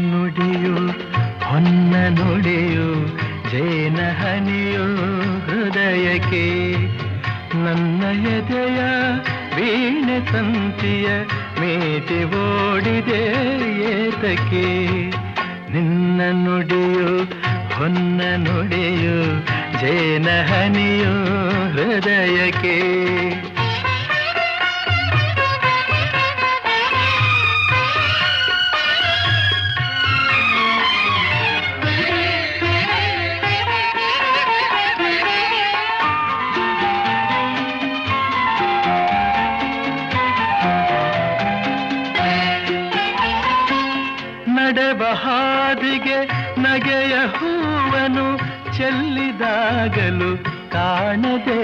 ನುಡಿಯು ಹೊನ್ನ ನುಡಿಯು ಜೇನ ಹನಿಯು ಹೃದಯಕ್ಕೆ ನನ್ನ ಎದೆಯ ವೀಣೆ ತಂತಿಯ ಮೇಟಿ ಓಡಿದೆ ಏತಕ್ಕೆ ನಿನ್ನ ನುಡಿಯು ಹೊನ್ನ ನುಡಿಯು ಜೇನ ಹನಿಯು ಹೃದಯಕ್ಕೆ ನಡೆವ ಹಾದಿಗೆ ನಗೆಯ ಹೂವನು ಚೆಲ್ಲಿದಾಗಲು ಕಾಣದೆ